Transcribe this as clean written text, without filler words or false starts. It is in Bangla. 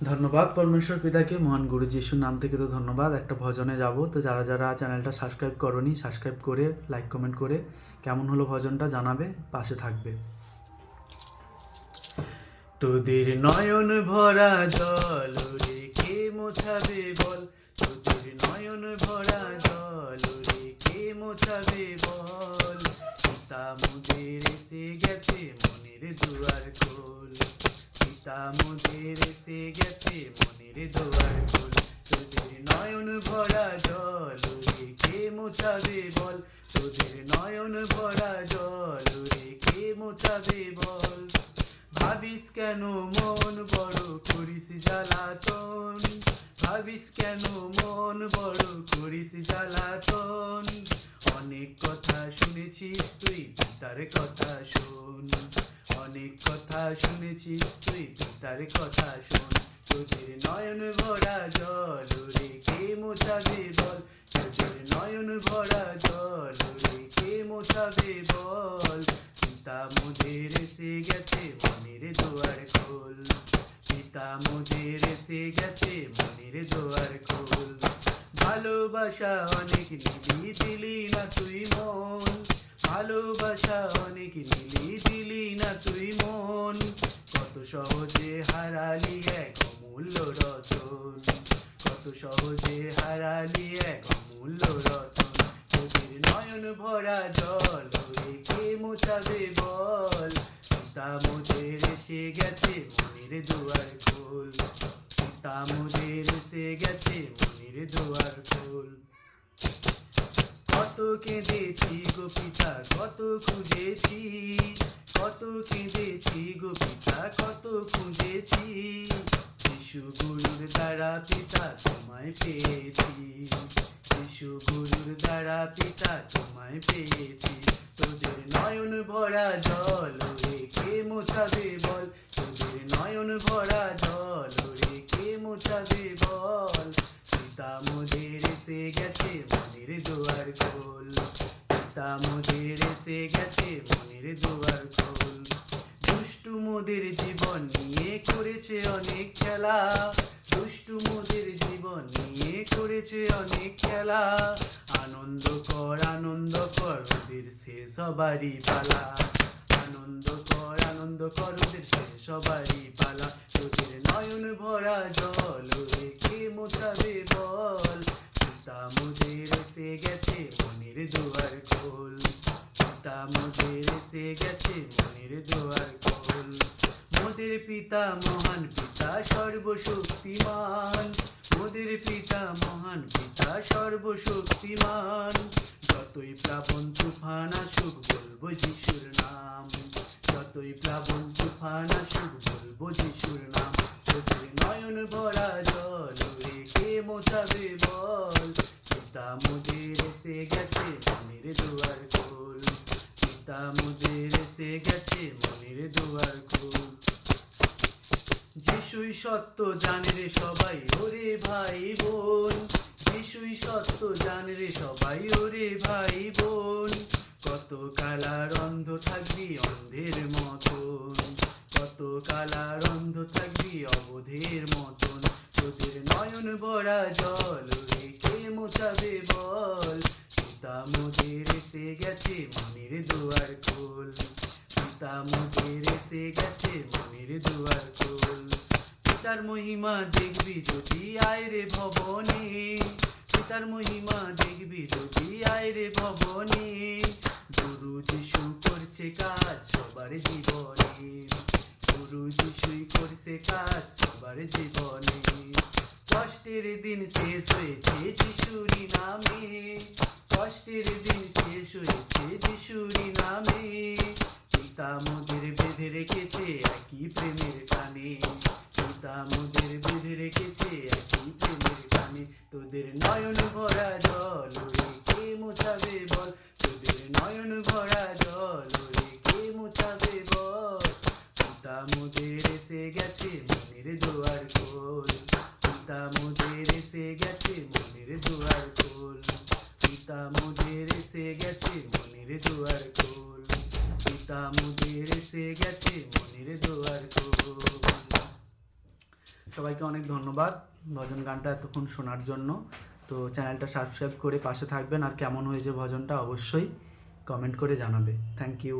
ধন্যবাদ পরমেশ্বর পিতাকে, মহান গুরু যিশুর নাম থেকে তো ধন্যবাদ। একটা ভজনে যাব, তো যারা যারা চ্যানেলটা সাবস্ক্রাইব করনি সাবস্ক্রাইব করে লাইক কমেন্ট করে কেমন হলো ভজনটা জানাবে, পাশে থাকবে। তোদের নয়ন ভরা জল রেখে মোছাবে বল, তোদের নয়ন ভরা জল রেখে মোছাবে বল, পিতা মোদের এসে গেছে মনের দুয়ার খোল, পিতা মোদের এসে গেছে মনের দুয়ার খোল, তোদের নয়ন ভরা জল রেখে মোছাবে বল, তোদের নয়ন ভরা জল রেখে মোছাবে বল। ভাবিস কেন মন বড় করিস জ্বালাতন, ভাবিস কেন মন বড় করিস জ্বালাতন, অনেক কথা শুনেছিস তুই পিতার কথা শোন, অনেক কথা শুনেছিস তুই পিতার কথা শোন, তোদের নয়ন ভরা জল রেখে মোছাবে বল, তোদের নয়ন ভরা জল রেখে মোছাবে বল, পিতা মোদের এসে গেছে মনের দুয়ার খোল, পিতা মোদের এসে গেছে মনের দুয়ার খোল। ভালোবাসা অনেক নিলি দিলি না তুই মন, ভালোবাসা অনেক নিলি দিলি না তুই মন, কত সহজে হারালি এক অমূল্য রতন, কত সহজে হারালি এক অমূল্য রতন, তোদের নয়ন ভরা জল রেখে মোছাবে বল, পিতা মোদের এসে গেছে মনের দুয়ার খোল, পিতা মোদের এসে গেছে মনের দুয়ার খোল। কত কেঁদেছি গো পিতা কত খুঁজেছি, কত কেঁদেছি গো পিতা কত খুঁজেছি, যিশু গুরুর দ্বারা পিতা তোমায় পেয়েছি, যিশু গুরুর দ্বারা পিতা তোমায় পেয়েছি, তোদের নয়ন ভরা জল রেখে মোছাবে বল, তোদের নয়ন ভরা জল রেখে মোছাবে বল, পিতা মোদের এসে গেছে মনের দুয়ার খোল, পিতা মোদের এসে গেছে মনের দুয়ার খোল। দুষ্টু মোদের জীবন নিয়ে করেছে অনেক খেলা, দুষ্টু মোদের জীবন নিয়ে করেছে অনেক খেলা, আনন্দ কর ওদের সে সবারই পালা, আনন্দ কর ওদের সে সবারই পালা, তোদের নয়ন ভরা জল রেখে মোছাবে বল, পিতা মোদের এসে গেছে মনের দুয়ার খোল, পিতা মোদের এসে গেছে মনের দুয়ার খোল। মোদের পিতা মহান পিতা সর্বশক্তিমান, মোদের পিতা মহান পিতা সর্বশক্তিমান, যতই প্লাবন তুফান আসুক বলবো যিশুর নাম, যতই প্লাবন তুফান আসুক বলবো যিশুর নাম, তোদের নয়ন ভরা জল রেখে মোছাবে বল, পিতা মোদের এসে গেছে মনের দুয়ার খোল, পিতা মোদের এসে গেছে মনের দুয়ার খোল। যিশুই সত্য জানে রে সবাই ওরে ভাই বোন, যিশুই সত্য জানে রে সবাই ওরে ভাই বোন, কত কালার অন্ধ থাকবি অন্ধের মতন, কত কালার অন্ধ থাকবি অবোধের মতন, তোদের নয়ন ভরা জল রেখে মোছাবে বল, পিতা মোদের এসে গেছে মনের দুয়ার খোল, পিতা মোদের এসে গেছে মনের দুয়ার খোল। পিতার মহিমা দেখবি যদি আয় রে ভবনে, পিতার মহিমা দেখবি যদি আয় রে ভবনে, গুরু যিশু করছে কাজ সবার জীবনে, গুরু যিশুই করছে কাজ সবার জীবনে, কষ্টের দিন শেষ হয়েছে যিশুরি নামে, কষ্টের দিন শেষ হয়েছে যিশুরি নামে, পিতা মোদের বেঁধে রেখেছে একই প্রেমের টানে, পিতা মোদের বেঁধে রেখেছে একই প্রেমের টানে, তোদের নয়ন ভরা জল রেখে মোছাবে বল, তোদের নয়ন ভরা জল রেখে মোছাবে বল, পিতা মোদের এসে গেছে মনের দুয়ার খোল, পিতা মোদের এসে গেছে মনের দুয়ার খোল, পিতা মোদের এসে গেছে মনের দুয়ার খোল, পিতা মোদের এসে গেছে মনের দুয়ার খোল। সবাইকে অনেক ধন্যবাদ ভজন গানটা এতক্ষণ শোনার জন্য। তো চ্যানেলটা সাবস্ক্রাইব করে পাশে থাকবেন, আর কেমন হয়েছে ভজনটা অবশ্যই কমেন্ট করে জানাবে। Thank you.